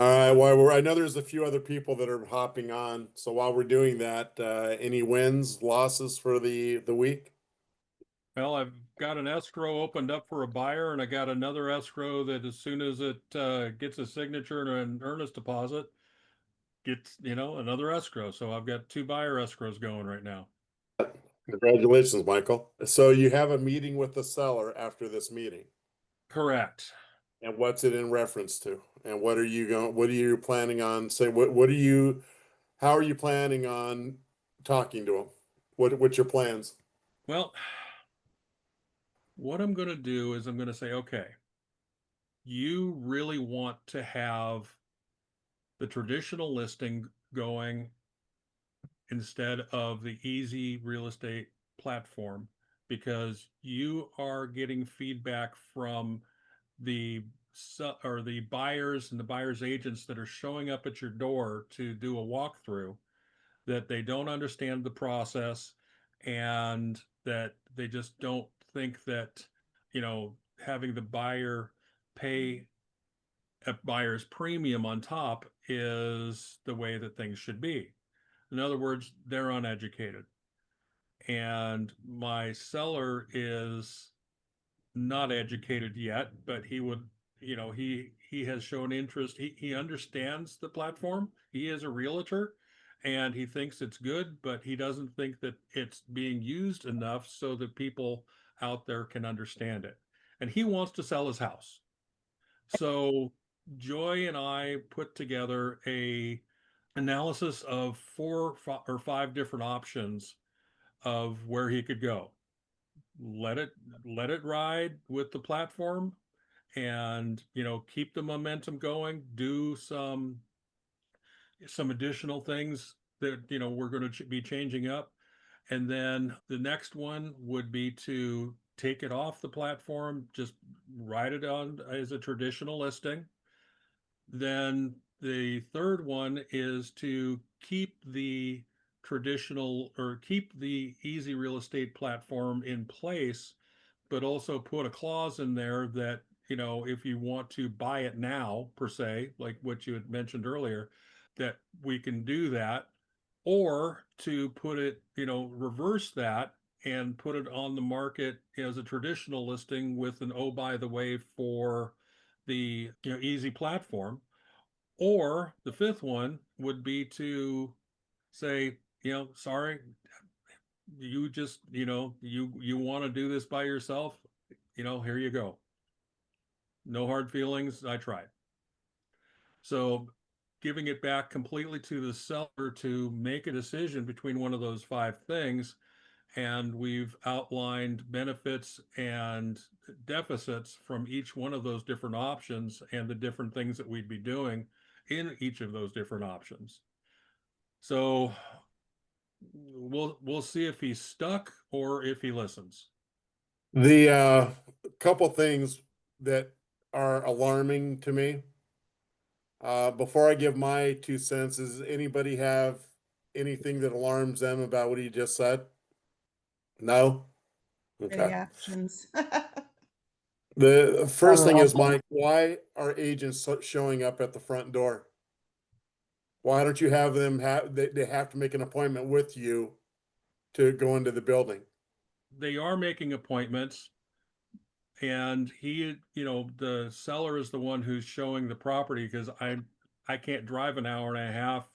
All right. Well, I know there's a few other people that are hopping on. So while we're doing that, any wins, losses for the week? Well, I've got an escrow opened up for a buyer, and I got another escrow that as soon as it gets a signature and an earnest deposit, gets, another escrow. So I've got two buyer escrows going right now. Congratulations, Michael. So you have a meeting with the seller after this meeting, Correct. and what's it in reference to? And what are you planning on say? What are you? How are you planning on talking to them? What's your plans? Well, what I'm going to do is I'm going to say, okay, you really want to have the traditional listing going instead of the easy real estate platform because you are getting feedback from the or the buyers and the buyers agents that are showing up at your door to do a walkthrough that they don't understand the process and that they just don't think that having the buyer pay a buyer's premium on top is the way that things should be. In other words, they're uneducated. And my seller is not educated yet, but he would, he has shown interest. He understands the platform. He is a realtor and he thinks it's good, but he doesn't think that it's being used enough so that people out there can understand it. And he wants to sell his house. So Joy and I put together a analysis of four or five different options of where he could go. Let it let it ride with the platform and keep the momentum going, do some additional things that we're going to be changing up. And then the next one would be to take it off the platform, just write it on as a traditional listing. Then the third one is to keep the traditional or keep the easy real estate platform in place, but also put a clause in there that, if you want to buy it now, per se, like what you had mentioned earlier, that we can do that, or to put it, reverse that and put it on the market as a traditional listing with an oh, by the way, for the easy platform. Or the fifth one would be to say, sorry, you just, you want to do this by yourself, here you go. No hard feelings. I tried. So giving it back completely to the seller to make a decision between one of those five things. And we've outlined benefits and deficits from each one of those different options and the different things that we'd be doing in each of those different options. So we'll see if he's stuck or if he listens. The couple things that are alarming to me. Before I give my 2 cents, does anybody have anything that alarms them about what he just said? No? Okay. Reactions. The first thing is, Mike, why are agents showing up at the front door? Why don't you have them they have to make an appointment with you to go into the building? They are making appointments, and the seller is the one who's showing the property because I can't drive an hour and a half,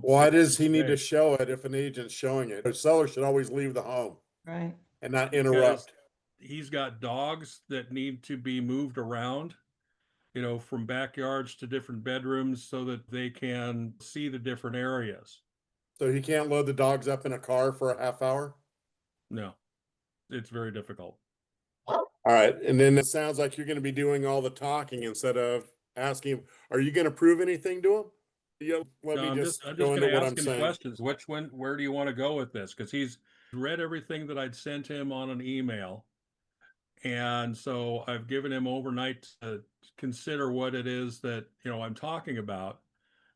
Why does he each need to day. show it if an agent's showing it? The seller should always leave the home Right. and not Because interrupt. he's got dogs that need to be moved around, from backyards to different bedrooms so that they can see the different areas. So he can't load the dogs up in a car for a half hour? No, it's very difficult. All right. And then it sounds like you're going to be doing all the talking instead of asking him, are you going to prove anything to him? Yeah, let No, me I'm just just go going into to what ask I'm him saying. questions. Where do you want to go with this? Because he's read everything that I'd sent him on an email. And so I've given him overnight to consider what it is that, I'm talking about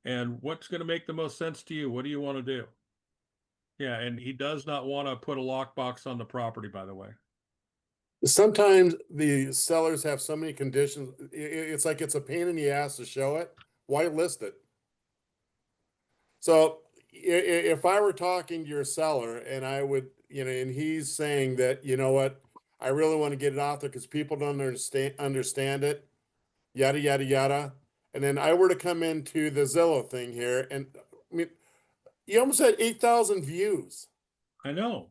and what's going to make the most sense to you. What do you want to do? Yeah, and he does not want to put a lockbox on the property, by the way. Sometimes the sellers have so many conditions. It's like it's a pain in the ass to show it. Why list it? So if I were talking to your seller and I would, and he's saying that, you know what, I really want to get it out there because people don't understand it, yada yada yada. And then I were to come into the Zillow thing here, and I mean, you almost had 8,000 views, I know.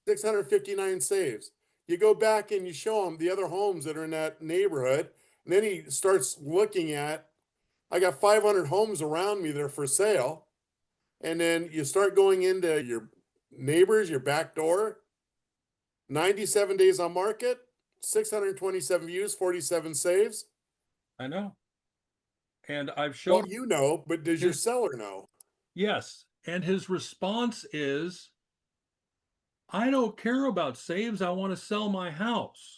659 saves. You go back and you show him the other homes that are in that neighborhood, and then he starts looking at, I got 500 homes around me that are for sale. And then you start going into your neighbors, your back door, 97 days on market, 627 views, 47 saves. I know. And I've Well, showed you know, but does your his, seller know? yes. And his response is, I don't care about saves. I want to sell my house.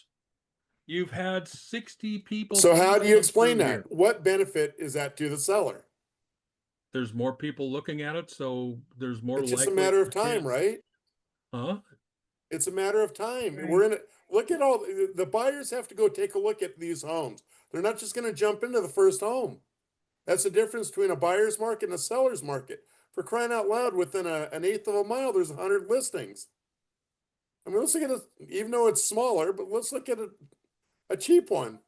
You've had 60 people So how do you come explain through that? here. What benefit is that to the seller? There's more people looking at it, so there's more It's just a likely matter of to time, chance. right? Huh? It's a matter of time. Right. We're in it. Look at all the buyers have to go take a look at these homes. They're not just going to jump into the first home. That's the difference between a buyer's market and a seller's market. For crying out loud, within an eighth of a mile, there's 100 listings. I mean, let's look at it, even though it's smaller, but let's look at a cheap one.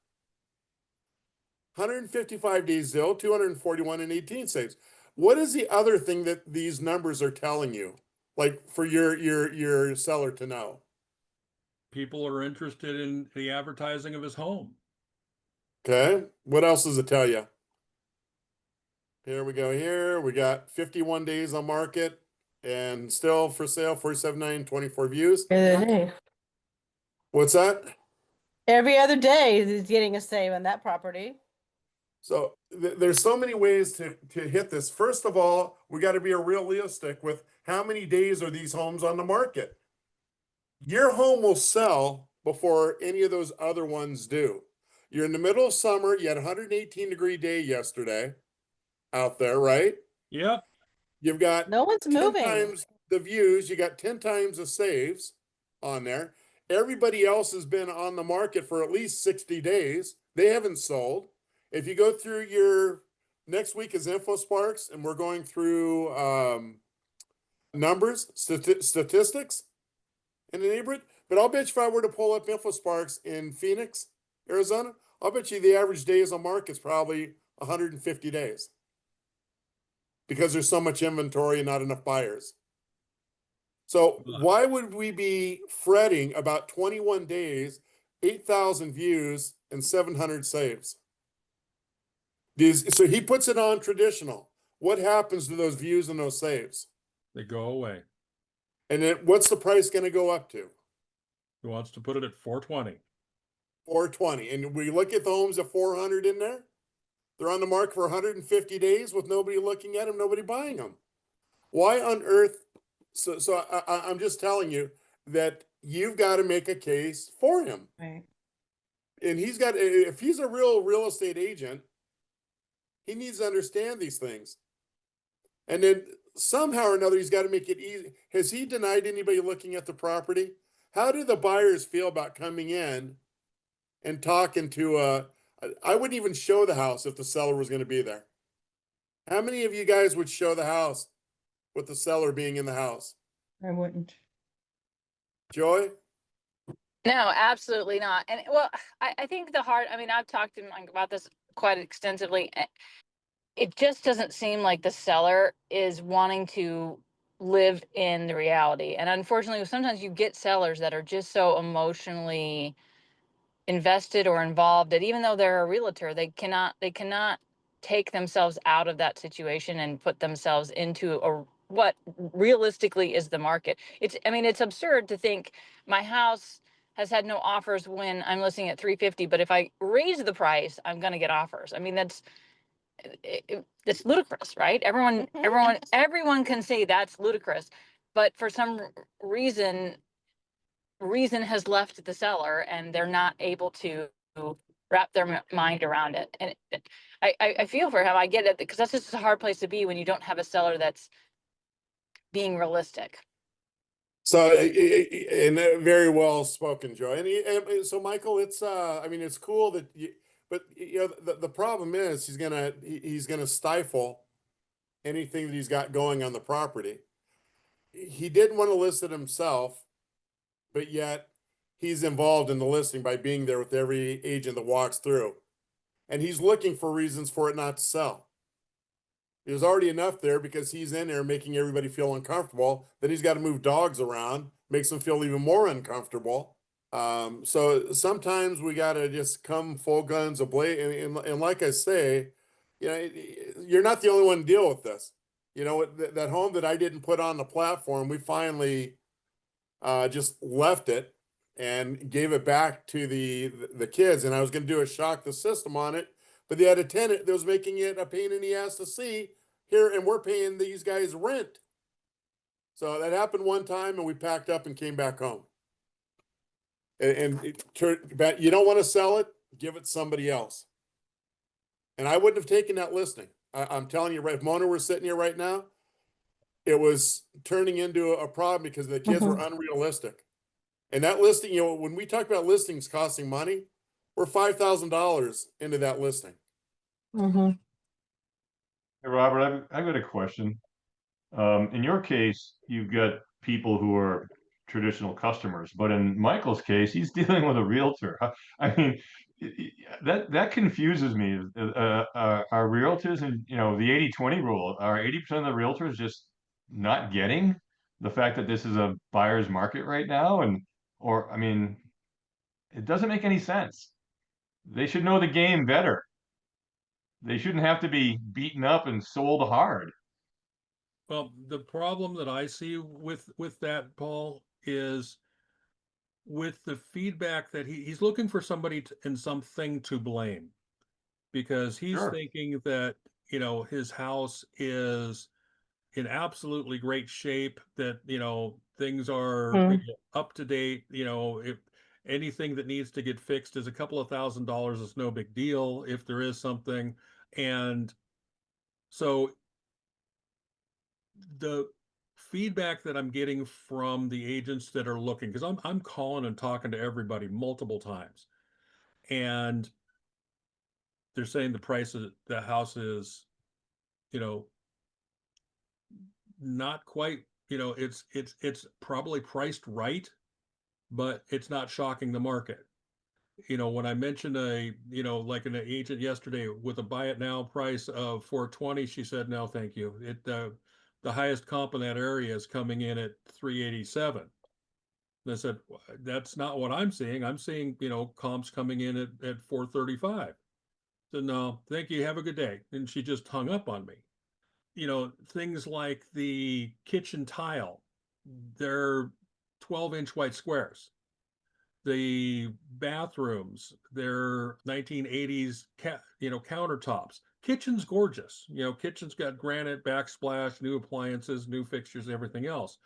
155 days Zillow, 241 and 18 saves. What is the other thing that these numbers are telling you? Like for your seller to know. People are interested in the advertising of his home. Okay. What else does it tell you? Here we go. Here we got 51 days on market and still for sale, 47.9, 24 views. Every other day. What's that? Every other day is getting a save on that property. So there's so many ways to hit this. First of all, we got to be realistic with how many days are these homes on the market. Your home will sell before any of those other ones do. You're in the middle of summer. You had a 118-degree day yesterday out there, right? Yep. You've got No one's 10 moving. times the views. You got 10 times the saves on there. Everybody else has been on the market for at least 60 days. They haven't sold. If you go through your next week is InfoSparks, and we're going through numbers, statistics in the neighborhood. But I'll bet you if I were to pull up InfoSparks in Phoenix, Arizona, I'll bet you the average days on market is probably 150 days because there's so much inventory and not enough buyers. So why would we be fretting about 21 days, 8,000 views, and 700 saves? So he puts it on traditional. What happens to those views and those saves? They go away. And then what's the price going to go up to? He wants to put it at 420. 420. And we look at the homes at 400 in there. They're on the market for 150 days with nobody looking at them, nobody buying them. Why on earth? So I'm just telling you that you've got to make a case for him. Right. And if he's a real estate agent, he needs to understand these things. And then somehow or another, he's got to make it easy. Has he denied anybody looking at the property? How do the buyers feel about coming in and talking to I wouldn't even show the house if the seller was going to be there. How many of you guys would show the house with the seller being in the house? I wouldn't. Joy? No, absolutely not. And well, I think I mean, I've talked to Mike about this quite extensively. It just doesn't seem like the seller is wanting to live in the reality. And unfortunately, sometimes you get sellers that are just so emotionally invested or involved that even though they're a realtor, they cannot take themselves out of that situation and put themselves into what realistically is the market. I mean, it's absurd to think my house has had no offers when I'm listing at 350, but if I raise the price, I'm going to get offers. I mean, it's ludicrous, right? Everyone can say that's ludicrous, but for some reason has left the seller and they're not able to wrap their mind around it. And I feel for him. I get it, because that's just a hard place to be when you don't have a seller that's being realistic. So, and very well spoken, Joy. And so, Michael, it's I mean, it's cool that you, But the problem is he's gonna stifle anything that he's got going on the property. He didn't want to list it himself, but yet he's involved in the listing by being there with every agent that walks through. And he's looking for reasons for it not to sell. There's already enough there because he's in there making everybody feel uncomfortable. Then he's got to move dogs around, makes them feel even more uncomfortable. So sometimes we got to just come full guns ablaze. And like I say, you're not the only one to deal with this. That home that I didn't put on the platform, we finally just left it and gave it back to the kids. And I was going to do a shock the system on it, but they had a tenant that was making it a pain in the ass to see here, and we're paying these guys rent. So that happened one time, and we packed up and came back home. But you don't want to sell it, give it to somebody else. And I wouldn't have taken that listing. I'm telling you, right, if Mona were sitting here right now, it was turning into a problem because the kids were unrealistic. And that listing, when we talk about listings costing money, we're $5,000 into that listing. Mhm. Hey, Robert, I've got a question. In your case, you've got people who are traditional customers, but in Michael's case, he's dealing with a realtor. I mean, that confuses me. Are realtors, and the 80-20 rule, are 80% of the realtors just not getting the fact that this is a buyer's market right now? Or I mean, it doesn't make any sense. They should know the game better. They shouldn't have to be beaten up and sold hard. Well, the problem that I see with that, Paul, is with the feedback that he's looking for somebody and something to blame, because he's Sure. thinking that his house is in absolutely great shape, that things are up to date. If anything that needs to get fixed is a couple of $1,000s, it's no big deal if there is something. And so the feedback that I'm getting from the agents that are looking, because I'm calling and talking to everybody multiple times, and they're saying the price of the house is, not quite, it's probably priced right, but it's not shocking the market. When I mentioned like an agent yesterday with a buy it now price of 420, she said, no, thank you. The highest comp in that area is coming in at 387. And I said, that's not what I'm seeing. I'm seeing, comps coming in at 435. So no, thank you. Have a good day. And she just hung up on me. Things like the kitchen tile, they're 12-inch white squares. The bathrooms, they're 1980s countertops. Kitchen's gorgeous. Kitchen's got granite backsplash, new appliances, new fixtures, everything else.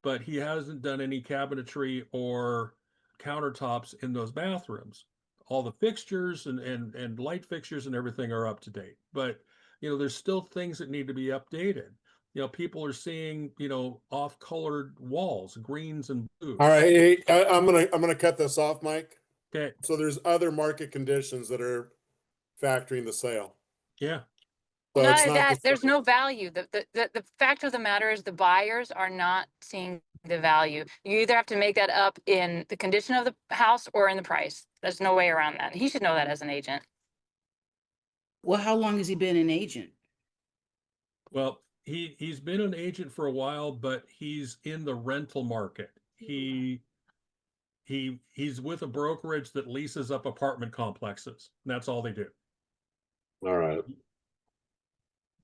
But he hasn't done any cabinetry or countertops in those bathrooms. All the fixtures and light fixtures and everything are up to date. But there's still things that need to be updated. People are seeing off-colored walls, greens and blues. All right, hey, I'm gonna cut this off, Mike. Okay. So there's other market conditions that are factoring the sale. Yeah. So Not it's only not that, just- there's no value. The fact of the matter is the buyers are not seeing the value. You either have to make that up in the condition of the house or in the price. There's no way around that. He should know that as an agent. Well, how long has he been an agent? Well, he's been an agent for a while, but he's in the rental market. He's with a brokerage that leases up apartment complexes. And that's all they do. All right.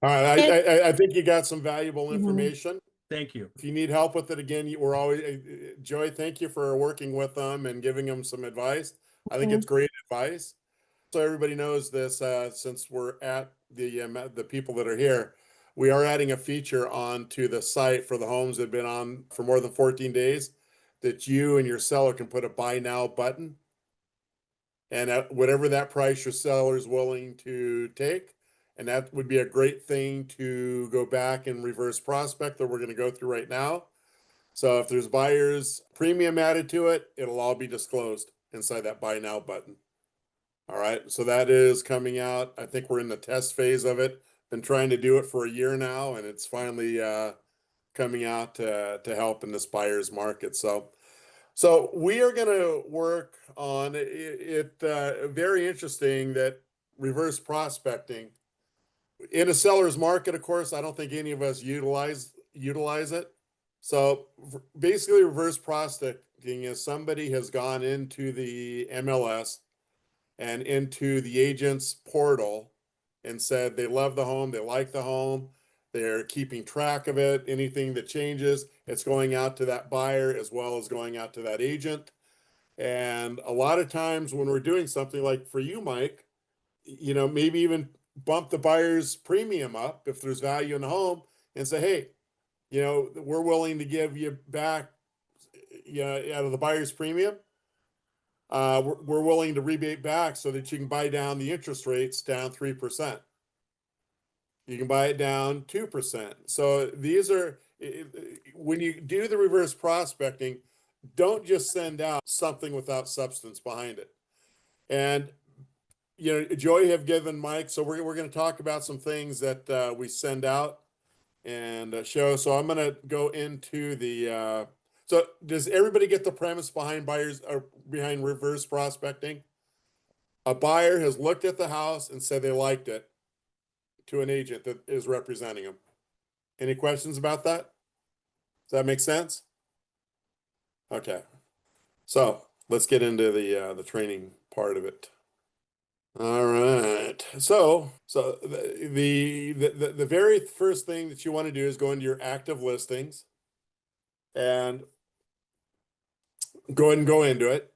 All right, I think you got some valuable information. Thank you. If you need help with it, again, we're always, Joy, thank you for working with them and giving them some advice. I think it's great advice. So everybody knows this, since we're at the people that are here, we are adding a feature onto the site for the homes that have been on for more than 14 days, that you and your seller can put a buy now button. And at whatever that price your seller is willing to take, and that would be a great thing to go back and reverse prospect that we're going to go through right now. So if there's buyers premium added to it, it'll all be disclosed inside that buy now button. All right, so that is coming out. I think we're in the test phase of it. Been trying to do it for a year now, and it's finally coming out to help in this buyer's market. So we are going to work on it. Very interesting that reverse prospecting in a seller's market. Of course, I don't think any of us utilize it. So basically, reverse prospecting is somebody has gone into the MLS and into the agent's portal and said they love the home, they like the home, they're keeping track of it. Anything that changes, it's going out to that buyer as well as going out to that agent. And a lot of times when we're doing something like for you, Mike, maybe even bump the buyer's premium up if there's value in the home and say, hey, we're willing to give you back, out of the buyer's premium. We're willing to rebate back so that you can buy down the interest rates down 3%. You can buy it down 2%. So these are, when you do the reverse prospecting, don't just send out something without substance behind it. And, Joy have given Mike, so we're going to talk about some things that we send out and show. So I'm going to go into the, so does everybody get the premise behind buyers or behind reverse prospecting? A buyer has looked at the house and said they liked it to an agent that is representing them. Any questions about that? Does that make sense? Okay. So let's get into the training part of it. All right. So the very first thing that you want to do is go into your active listings and go ahead and go into it.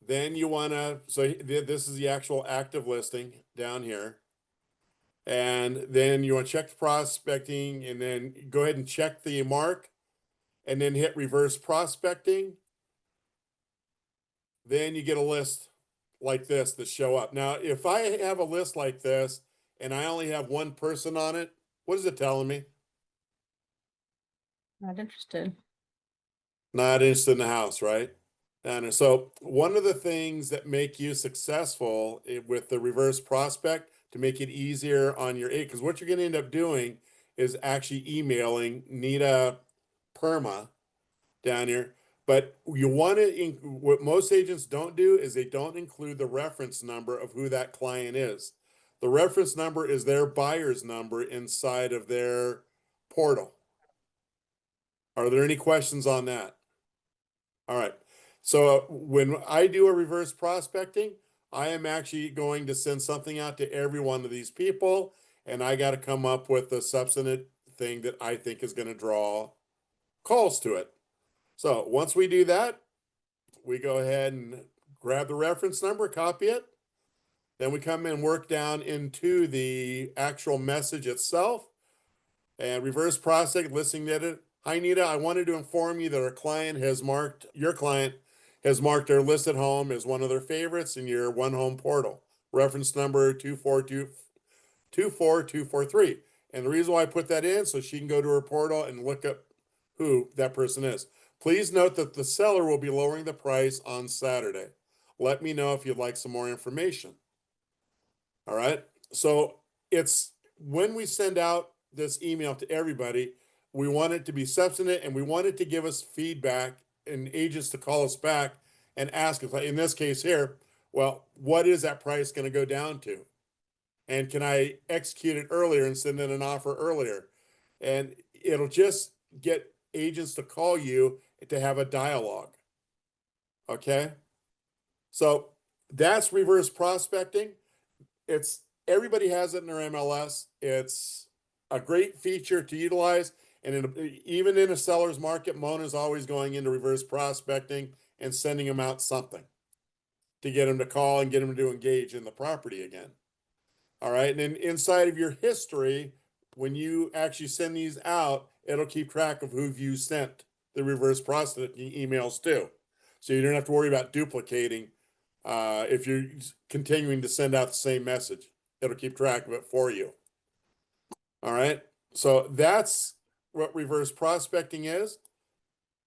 Then you want to, so this is the actual active listing down here. And then you want to check the prospecting and then go ahead and check the mark and then hit reverse prospecting. Then you get a list like this that show up. Now, if I have a list like this and I only have one person on it, what is it telling me? Not interested. Not interested in the house, right? And so one of the things that make you successful with the reverse prospect to make it easier on your agent, because what you're going to end up doing is actually emailing Nita Perma down here. But you want to, what most agents don't do is they don't include the reference number of who that client is. The reference number is their buyer's number inside of their portal. Are there any questions on that? All right. So when I do a reverse prospecting, I am actually going to send something out to every one of these people, and I got to come up with a substantive thing that I think is going to draw calls to it. So once we do that, we go ahead and grab the reference number, copy it. Then we come in and work down into the actual message itself and reverse prospect listing edit. Hi, Nita. I wanted to inform you that your client has marked their listed home as one of their favorites in your one home portal. Reference number 24243. And the reason why I put that in so she can go to her portal and look up who that person is. Please note that the seller will be lowering the price on Saturday. Let me know if you'd like some more information. All right. So it's when we send out this email to everybody, we want it to be substantive and we want it to give us feedback and agents to call us back and ask us, in this case here, well, what is that price going to go down to? And can I execute it earlier and send in an offer earlier? And it'll just get agents to call you to have a dialogue. Okay. So that's reverse prospecting. Everybody has it in their MLS. It's a great feature to utilize. And even in a seller's market, Mona's always going into reverse prospecting and sending them out something to get them to call and get them to engage in the property again. All right. And then inside of your history, when you actually send these out, it'll keep track of who you sent the reverse prospecting emails to. So you don't have to worry about duplicating if you're continuing to send out the same message. It'll keep track of it for you. All right. So that's what reverse prospecting is.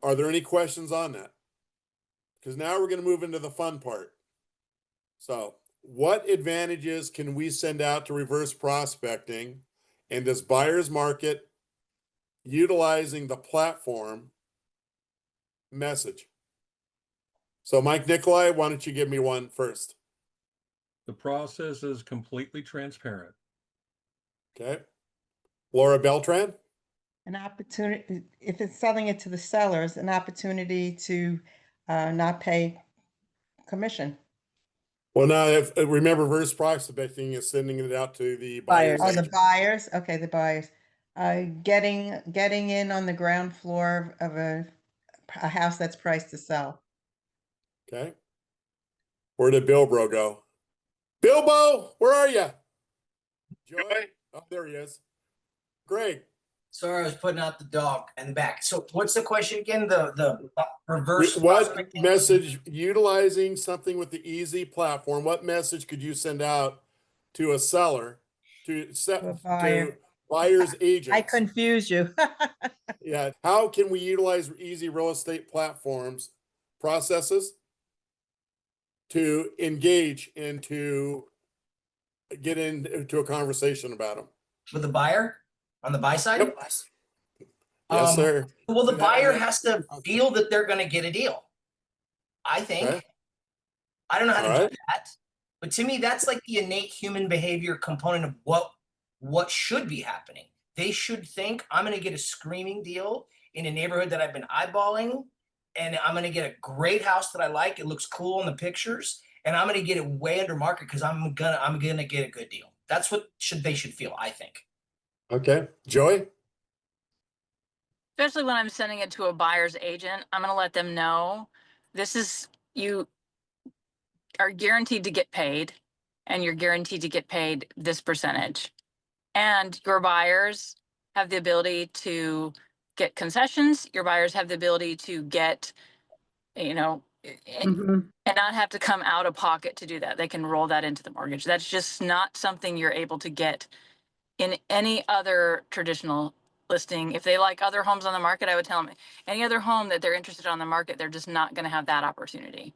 Are there any questions on that? Because now we're going to move into the fun part. So what advantages can we send out to reverse prospecting? And does buyer's market utilizing the platform message? So Mike Nikolai, why don't you give me one first? The process is completely transparent. Okay. Laura Beltran? An opportunity, if it's selling it to the sellers, an opportunity to not pay commission. Well, now, if remember, reverse prospecting is sending it out to the buyer's Buyers. Oh, the agent. buyers, okay, the buyers. Getting in on the ground floor of a house that's priced to sell. Okay. Where did Bilbo go? Bilbo, where are you? Joy? Oh, there he is. Greg. Sorry, I was putting out the dog and back. So what's the question again? The reverse What prospecting? message, utilizing something with the easy platform, what message could you send out to a seller to set To a buyer. to buyer's agents? I confuse you. Yeah. How can we utilize easy real estate platforms processes to engage and to get into a conversation about them? With the buyer on the buy side? Yep. Yes, sir. Well, the And buyer that- has to feel that they're going to get a deal. I think. Okay. I don't know how All to right. do that, but to me, that's like the innate human behavior component of what should be happening. They should think, I'm going to get a screaming deal in a neighborhood that I've been eyeballing, and I'm going to get a great house that I like. It looks cool in the pictures, and I'm going to get it way under market because I'm gonna get a good deal. That's what they should feel, I think. Okay. Joey? Especially when I'm sending it to a buyer's agent, I'm going to let them know this is, you are guaranteed to get paid, and you're guaranteed to get paid this percentage. And your buyers have the ability to get concessions. Your buyers have the ability to get, you know, Mhm. and not have to come out of pocket to do that. They can roll that into the mortgage. That's just not something you're able to get in any other traditional listing. If they like other homes on the market, I would tell them any other home that they're interested on the market, they're just not going to have that opportunity.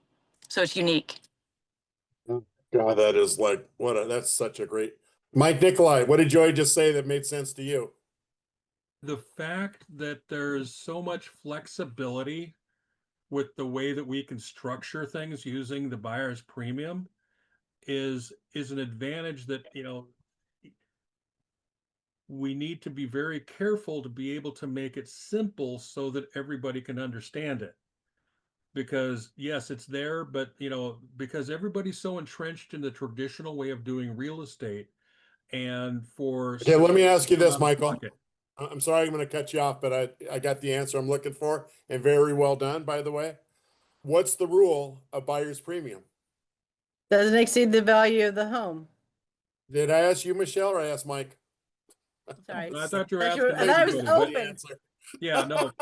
So it's unique. God, that is like, that's such a great. Mike Nikolai, what did Joey just say that made sense to you? The fact that there's so much flexibility with the way that we can structure things using the buyer's premium is an advantage that, we need to be very careful to be able to make it simple so that everybody can understand it. Because yes, it's there, but because everybody's so entrenched in the traditional way of doing real estate, and for Okay, let me ask you this, out of Michael. pocket. I'm sorry, I'm going to cut you off, but I got the answer I'm looking for, and very well done, by the way. What's the rule of buyer's premium? Doesn't exceed the value of the home. Did I ask you, Michelle, or I asked Mike? Sorry. I thought you were Thought you asking were- and I was everybody, but- open. Answer. Yeah, no,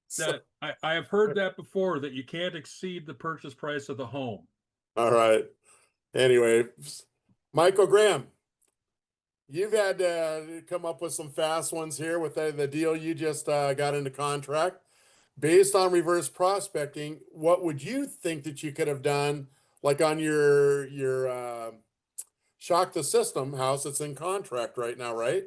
So- that I have heard that before, that you can't exceed the purchase price of the home. All right. Anyway, Michael Graham, you've had to come up with some fast ones here with the deal you just got into contract. Based on reverse prospecting, what would you think that you could have done, like on your Shock the System house that's in contract right now, right?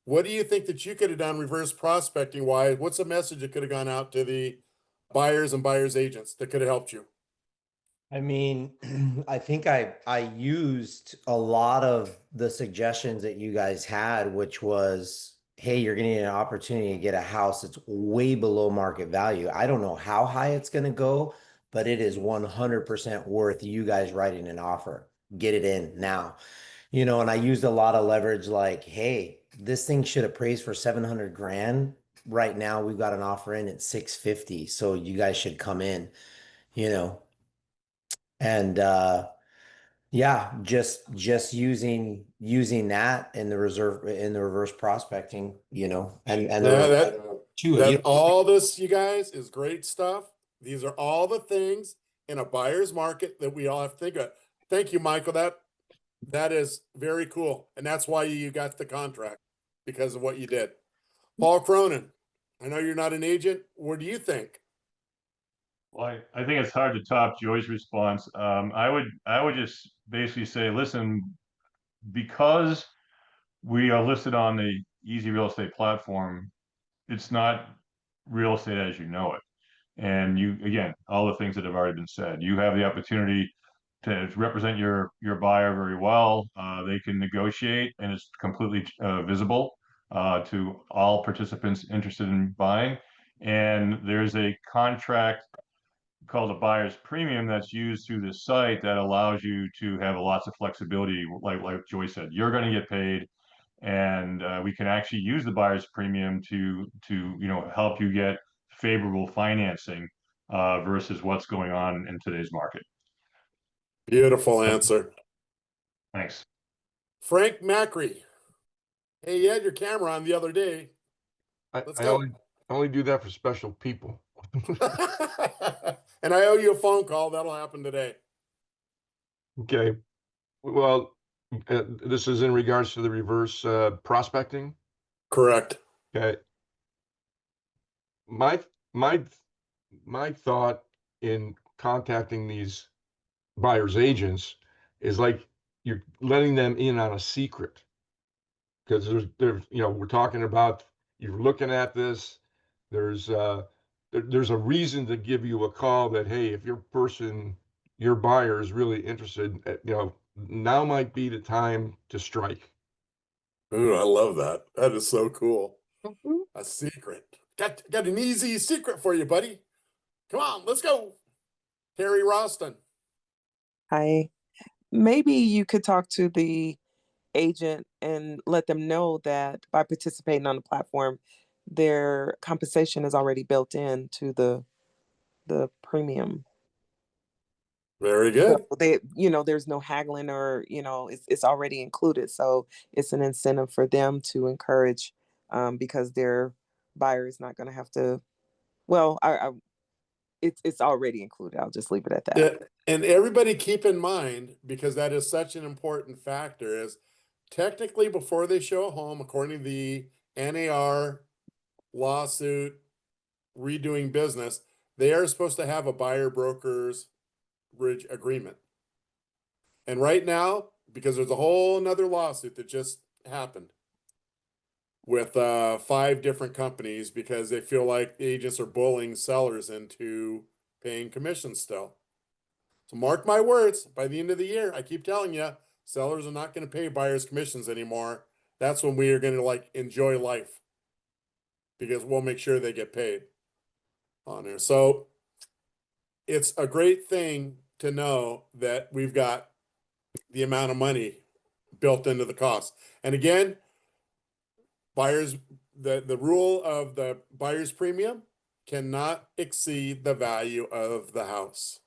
What do you think that you could have done reverse prospecting wise? What's a message that could have gone out to the buyers and buyers agents that could have helped you? I mean, I think I used a lot of the suggestions that you guys had, which was, hey, you're getting an opportunity to get a house that's way below market value. I don't know how high it's going to go, but it is 100% worth you guys writing an offer. Get it in now. And I used a lot of leverage like, hey, this thing should appraise for 700 grand. Right now, we've got an offer in at 650. So you guys should come in, and yeah, just using that in the reverse prospecting, and All this, you guys, is great stuff. These are all the things in a buyer's market that we all have to think of. Thank you, Michael. That is very cool, and that's why you got the contract, because of what you did. Paul Cronin, I know you're not an agent. What do you think? Well, I think it's hard to top Joy's response. I would just basically say, listen, because we are listed on the Easy Real Estate platform, it's not real estate as you know it. And you, again, all the things that have already been said, you have the opportunity to represent your buyer very well. They can negotiate, and it's completely visible to all participants interested in buying. And there's a contract called a buyer's premium that's used through this site that allows you to have lots of flexibility. Like Joy said, you're going to get paid, and we can actually use the buyer's premium to help you get favorable financing versus what's going on in today's market. Beautiful answer. Thanks. Frank Macri. Hey, you had your camera on the other day. Let's go. I only do that for special people. And I owe you a phone call. That'll happen today. Okay. Well, this is in regards to the reverse prospecting. Correct. Okay. My thought in contacting these buyers agents is like you're letting them in on a secret, because there's we're talking about, you're looking at this, there's a reason to give you a call that, hey, if your buyer is really interested, now might be the time to strike. Ooh, I love that. That is so cool. A secret. Got an easy secret for you, buddy. Come on, let's go. Terry Roston. Hi. Maybe you could talk to the agent and let them know that by participating on the platform, their compensation is already built into the premium. Very good. So there's no haggling, or it's already included. So it's an incentive for them to encourage, because their buyer is not going to have to. Well, it's already included. I'll just leave it at that. Yeah, and everybody keep in mind, because that is such an important factor, is technically before they show a home, according to the NAR lawsuit redoing business, they are supposed to have a buyer broker's bridge agreement. And right now, because there's a whole nother lawsuit that just happened with 5 different companies, because they feel like agents are bullying sellers into paying commissions still. So mark my words, by the end of the year, I keep telling you, sellers are not going to pay buyers commissions anymore. That's when we are going to enjoy life, because we'll make sure they get paid on there. So it's a great thing to know that we've got the amount of money built into the cost. And again, buyers, the rule of the buyer's premium cannot exceed the value of the house.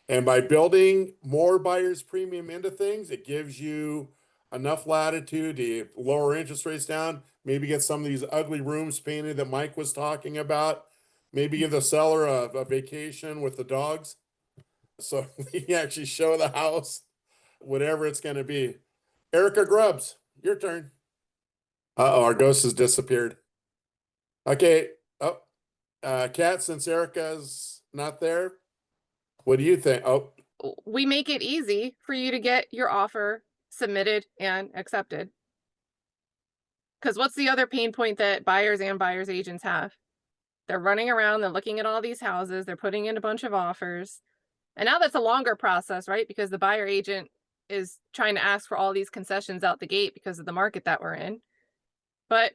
And by building more buyer's premium into things, it gives you enough latitude to lower interest rates down, maybe get some of these ugly rooms painted that Mike was talking about, maybe give the seller a vacation with the dogs, so we can actually show the house, whatever it's going to be. Erica Grubbs, your turn. Uh-oh, our ghost has disappeared. Okay. Oh, Kat, since Erica's not there, what do you think? Oh, we make it easy for you to get your offer submitted and accepted. Because what's the other pain point that buyers and buyers agents have? They're running around, they're looking at all these houses, they're putting in a bunch of offers. And now that's a longer process, right? Because the buyer agent is trying to ask for all these concessions out the gate because of the market that we're in. But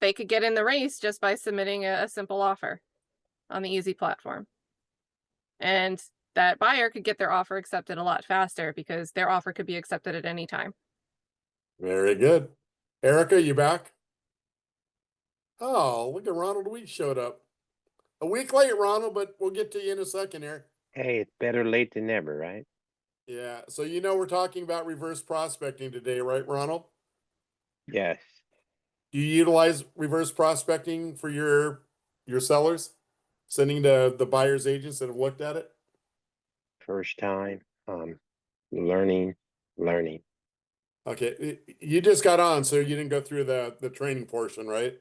they could get in the race just by submitting a simple offer on the easy platform. And that buyer could get their offer accepted a lot faster because their offer could be accepted at any time. very good. Erica, you back? Oh, look at Ronald Week showed up. A week late, Ronald, but we'll get to you in a second here. Hey, it's better late than never, right? Yeah, so we're talking about reverse prospecting today, right, Ronald? Yes. Do you utilize reverse prospecting for your sellers? Sending to the buyer's agents that have looked at it? First time. Learning. Okay, you just got on, so you didn't go through the training portion, right?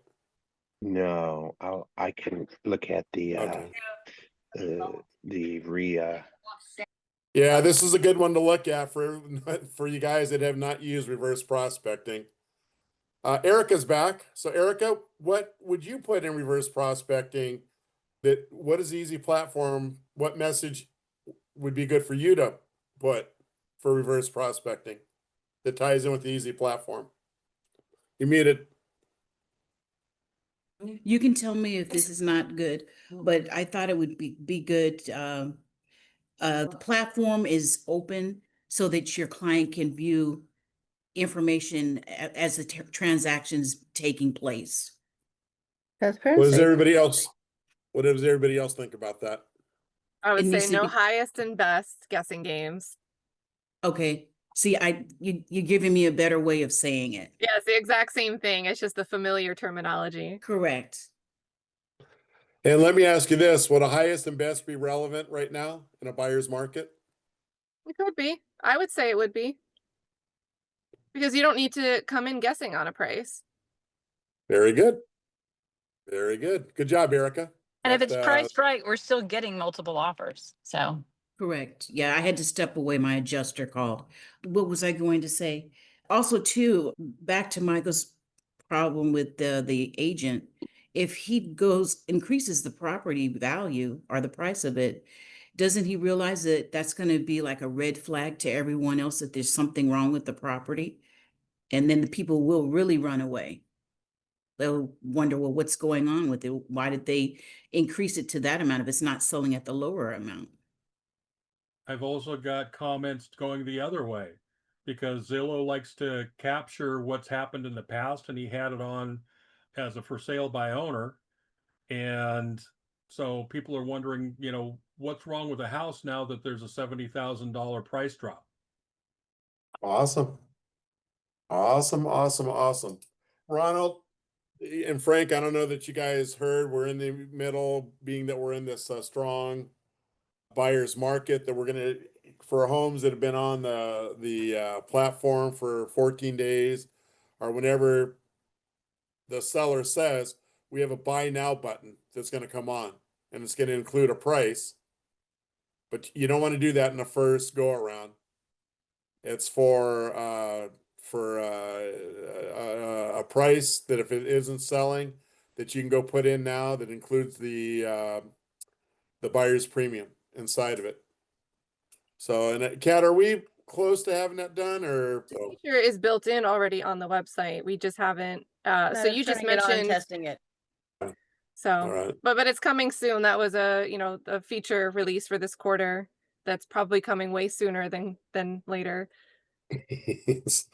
No, I can look at the Okay. Yeah, this is a good one to look at for you guys that have not used reverse prospecting. Erica's back. So Erica, what would you put in reverse prospecting? What is the easy platform? What message would be good for you to put for reverse prospecting that ties in with the easy platform? You muted. You can tell me if this is not good, but I thought it would be good. The platform is open so that your client can view information as the transaction's taking place. That's What does perfect. everybody else? What does everybody else think about that? I would It say needs to no be- highest and best guessing games. Okay. See, you're giving me a better way of saying it. Yeah, it's the exact same thing. It's just the familiar terminology. Correct. And let me ask you this: would a highest and best be relevant right now in a buyer's market? It could be. I would say it would be. Because you don't need to come in guessing on a price. Very good. Very good. Good job, Erica. And if That, it's priced right, we're still getting multiple offers. So Correct. Yeah, I had to step away. My adjuster called. What was I going to say? Also, too, back to Michael's problem with the agent. If he increases the property value or the price of it, doesn't he realize that that's going to be like a red flag to everyone else that there's something wrong with the property? And then the people will really run away. They'll wonder, well, what's going on with it? Why did they increase it to that amount if it's not selling at the lower amount? I've also got comments going the other way because Zillow likes to capture what's happened in the past, and he had it on as a for sale by owner. And so people are wondering, what's wrong with the house now that there's a $70,000 price drop? awesome. Awesome, awesome, awesome. Ronald and Frank, I don't know that you guys heard, we're in the middle, being that we're in this strong buyer's market, that we're going to, for homes that have been on the platform for 14 days or whenever the seller says, we have a buy now button that's going to come on, and it's going to include a price, but you don't want to do that in the first go around. It's for a price that if it isn't selling, that you can go put in now, that includes the buyer's premium inside of it. So, and Kat, are we close to having that done, or? Feature is built in already on the website. We just haven't. So you just mentioned testing it. so, All right. but it's coming soon. That was a feature release for this quarter. That's probably coming way sooner than later. It's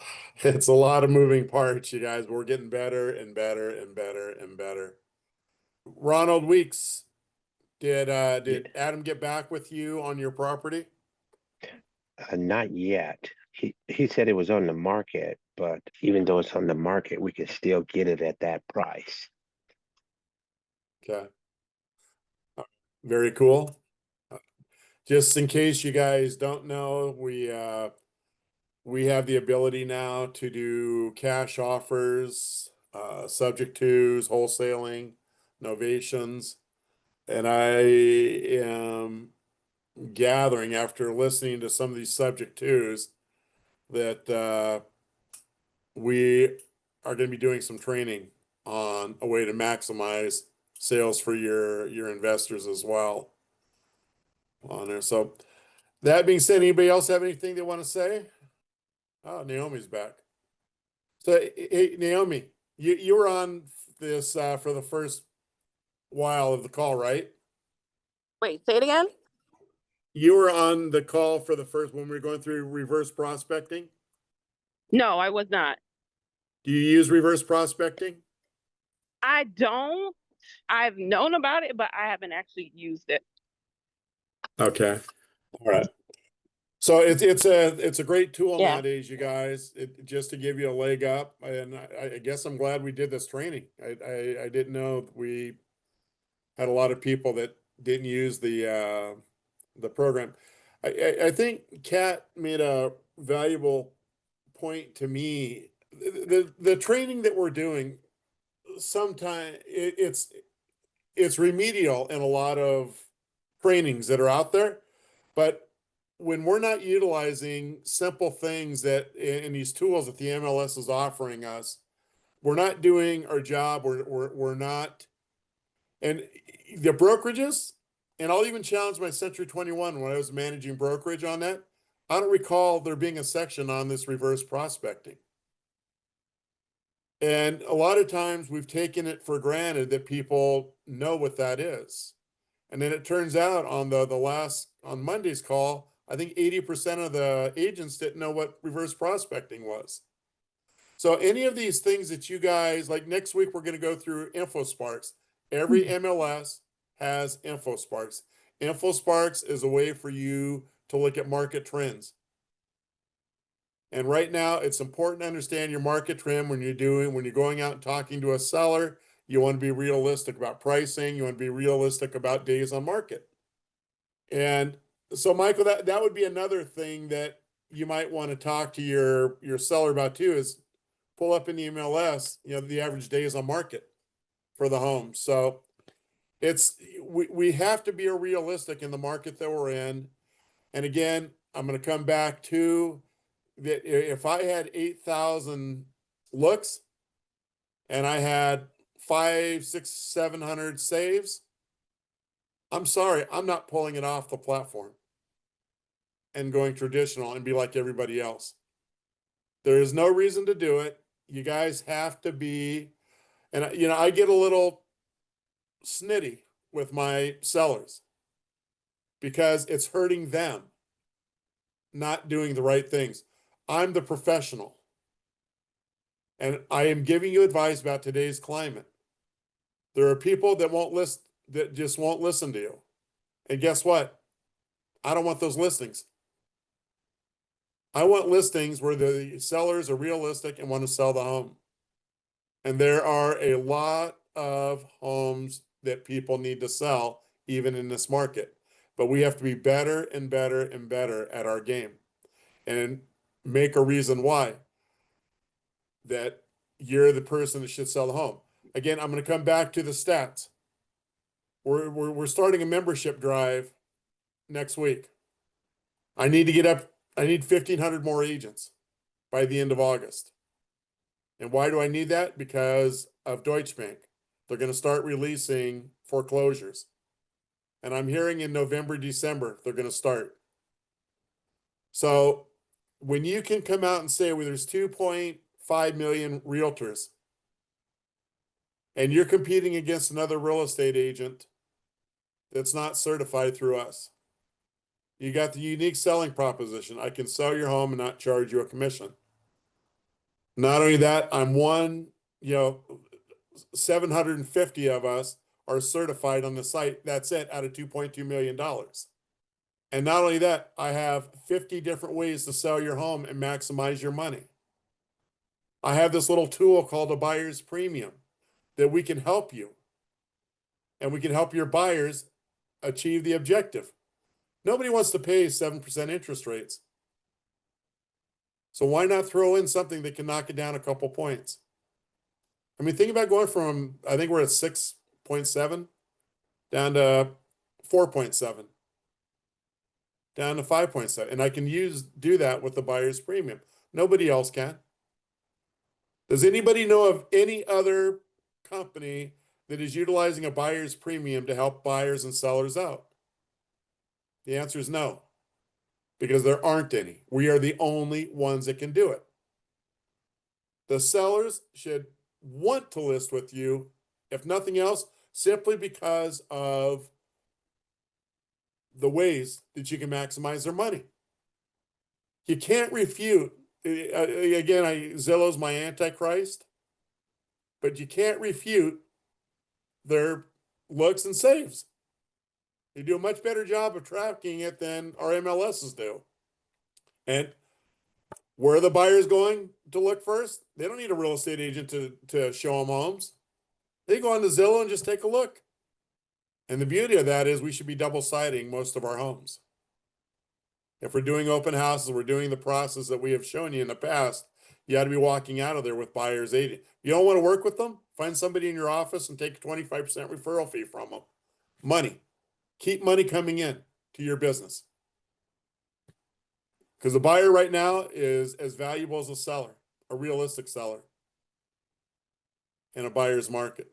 a lot of moving parts, you guys. We're getting better and better and better and better. Ronald Weeks, did Adam get back with you on your property? Not yet. He said it was on the market, but even though it's on the market, we can still get it at that price. Okay. Very cool. Just in case you guys don't know, we have the ability now to do cash offers, subject tos, wholesaling, novations. And I am gathering, after listening to some of these subject tos, that we are going to be doing some training on a way to maximize sales for your investors as well on there. So that being said, anybody else have anything they want to say? Oh, Naomi's back. So, hey, Naomi, you were on this for the first while of the call, right? Wait, say it again. You were on the call for the first, when we were going through reverse prospecting. No, I was not. Do you use reverse prospecting? I don't. I've known about it, but I haven't actually used it. Okay. All right. So it's a great tool Yeah. nowadays, you guys, just to give you a leg up. And I guess I'm glad we did this training. I didn't know we had a lot of people that didn't use the program. I think Kat made a valuable point to me. The training that we're doing, sometimes it's remedial in a lot of trainings that are out there, but when we're not utilizing simple things that in these tools that the MLS is offering us, we're not doing our job. We're not, and the brokerages, and I'll even challenge my Century 21 when I was managing brokerage on that. I don't recall there being a section on this reverse prospecting. And a lot of times we've taken it for granted that people know what that is. And then it turns out on on Monday's call, I think 80% of the agents didn't know what reverse prospecting was. So any of these things that you guys, like next week, we're going to go through InfoSparks. Every MLS has InfoSparks. InfoSparks is a way for you to look at market trends. And right now, it's important to understand your market trend when you're going out and talking to a seller. You want to be realistic about pricing. You want to be realistic about days on market. And so, Michael, that would be another thing that you might want to talk to your seller about too, is pull up in the MLS, the average days on market for the home. So we have to be realistic in the market that we're in. And again, I'm going to come back to that. If I had 8,000 looks and I had 500, 600, 700 saves, I'm sorry, I'm not pulling it off the platform and going traditional and be like everybody else. There is no reason to do it. You guys have to be, and I get a little snitty with my sellers because it's hurting them not doing the right things. I'm the professional, and I am giving you advice about today's climate. There are people that just won't listen to you. And guess what? I don't want those listings. I want listings where the sellers are realistic and want to sell the home. And there are a lot of homes that people need to sell, even in this market. But we have to be better and better and better at our game and make a reason why that you're the person that should sell the home. Again, I'm going to come back to the stats. We're starting a membership drive next week. I need 1,500 more agents by the end of August. And why do I need that? Because of Deutsche Bank. They're going to start releasing foreclosures. And I'm hearing in November, December, they're going to start. So when you can come out and say, well, there's 2.5 million realtors, and you're competing against another real estate agent that's not certified through us, you got the unique selling proposition. I can sell your home and not charge you a commission. Not only that, I'm 750 of us are certified on the site. That's it, out of $2.2 million. And not only that, I have 50 different ways to sell your home and maximize your money. I have this little tool called a buyer's premium that we can help you. And we can help your buyers achieve the objective. Nobody wants to pay 7% interest rates. So why not throw in something that can knock it down a couple points? I mean, think about going from, I think we're at 6.7 down to 4.7, down to 5.7. And I can do that with the buyer's premium. Nobody else can. Does anybody know of any other company that is utilizing a buyer's premium to help buyers and sellers out? The answer is no, because there aren't any. We are the only ones that can do it. The sellers should want to list with you, if nothing else, simply because of the ways that you can maximize their money. You can't refute, again, Zillow's my antichrist, but you can't refute their looks and saves. They do a much better job of tracking it than our MLSs do. And where are the buyers going to look first? They don't need a real estate agent to show them homes. They go on to Zillow and just take a look. And the beauty of that is we should be double siding most of our homes. If we're doing open houses, we're doing the process that we have shown you in the past, you got to be walking out of there with buyer's agent. You don't want to work with them? Find somebody in your office and take a 25% referral fee from them. Money. Keep money coming in to your business. Because the buyer right now is as valuable as a seller, a realistic seller in a buyer's market.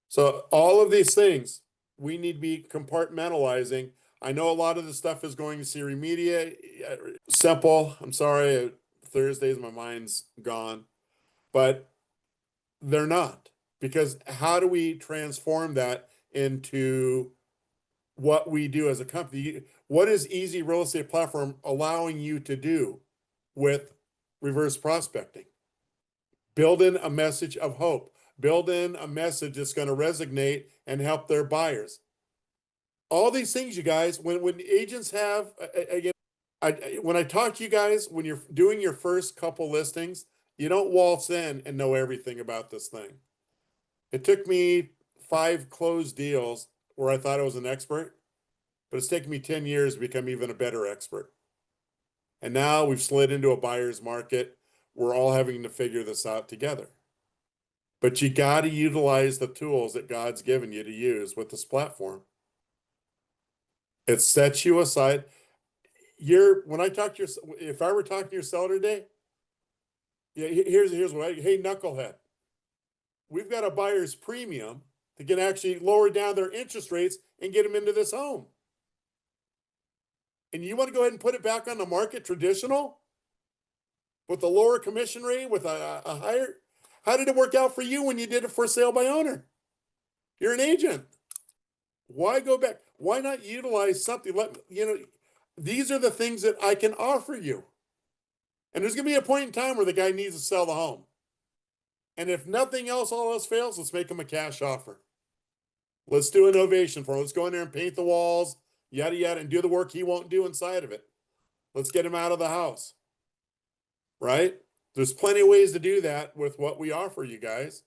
So all of these things we need to be compartmentalizing. I know a lot of the stuff is going to see remediate. Simple. I'm sorry, Thursdays my mind's gone, but they're not, because how do we transform that into what we do as a company? What is Easy Real Estate Platform allowing you to do with reverse prospecting? Build in a message of hope. Build in a message that's going to resonate and help their buyers. All these things, you guys, when agents have, again, when I talk to you guys, when you're doing your first couple listings, you don't waltz in and know everything about this thing. It took me 5 closed deals where I thought I was an expert, but it's taken me 10 years to become even a better expert. And now we've slid into a buyer's market. We're all having to figure this out together. But you got to utilize the tools that God's given you to use with this platform. It sets you aside. When I talk to if I were talking to your seller today, yeah, here's what hey, knucklehead, we've got a buyer's premium that can actually lower down their interest rates and get them into this home. And you want to go ahead and put it back on the market traditional with a lower commission rate, with a higher? How did it work out for you when you did it for sale by owner? You're an agent. Why go back? Why not utilize something? These are the things that I can offer you. And there's going to be a point in time where the guy needs to sell the home. And if nothing else, all else fails, let's make him a cash offer. Let's do an ovation for him. Let's go in there and paint the walls, yada, yada, and do the work he won't do inside of it. Let's get him out of the house. Right? There's plenty of ways to do that with what we offer you guys.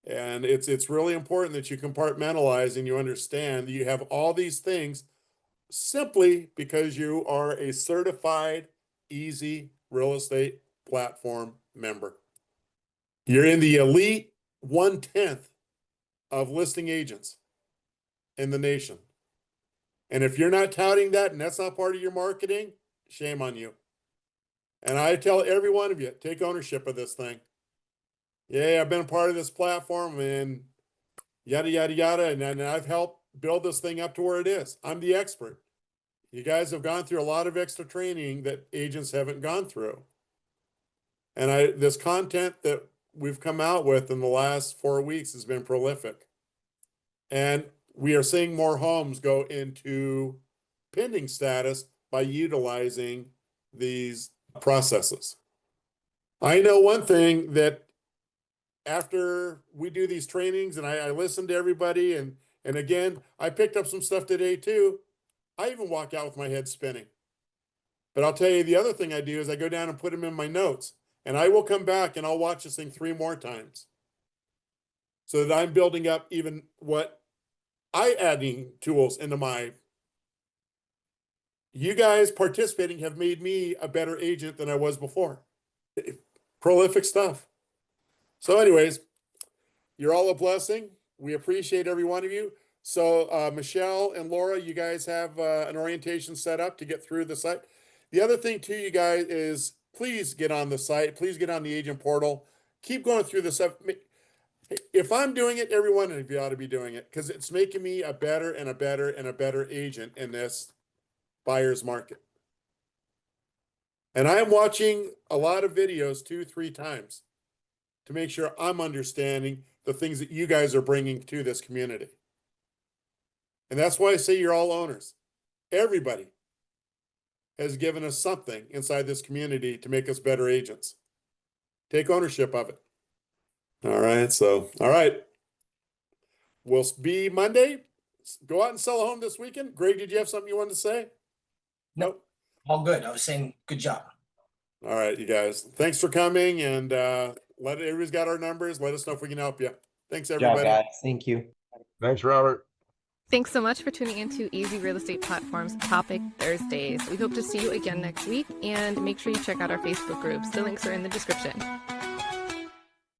And it's really important that you compartmentalize and you understand that you have all these things simply because you are a certified Easy Real Estate Platform member. You're in the elite 1/10 of listing agents in the nation. And if you're not touting that and that's not part of your marketing, shame on you. And I tell every one of you, take ownership of this thing. Yeah, I've been a part of this platform and yada, yada, yada. And I've helped build this thing up to where it is. I'm the expert. You guys have gone through a lot of extra training that agents haven't gone through. And this content that we've come out with in the last 4 weeks has been prolific. And we are seeing more homes go into pending status by utilizing these processes. I know one thing, that after we do these trainings and I listen to everybody, and again, I picked up some stuff today too. I even walk out with my head spinning. But I'll tell you, the other thing I do is I go down and put them in my notes, and I will come back and I'll watch this thing 3 more times so that I'm building up even what adding tools into my. You guys participating have made me a better agent than I was before. Prolific stuff. So anyways, you're all a blessing. We appreciate every one of you. So Michelle and Laura, you guys have an orientation set up to get through the site. The other thing too, you guys, is please get on the site. Please get on the agent portal. Keep going through this stuff. If I'm doing it, every one of you ought to be doing it, because it's making me a better and a better and a better agent in this buyer's market. And I am watching a lot of videos 2-3 times to make sure I'm understanding the things that you guys are bringing to this community. And that's why I say you're all owners. Everybody has given us something inside this community to make us better agents. Take ownership of it. All right. We'll be Monday. Go out and sell a home this weekend. Greg, did you have something you wanted to say? Nope. All good. I was saying good job. All right, you guys. Thanks for coming, and everybody's got our numbers. Let us know if we can help you. Thanks, everybody. Good job, guys. Thank you. Thanks, Robert. Thanks so much for tuning into Easy Real Estate Platform's Topic Thursdays. We hope to see you again next week, and make sure you check out our Facebook groups. The links are in the description.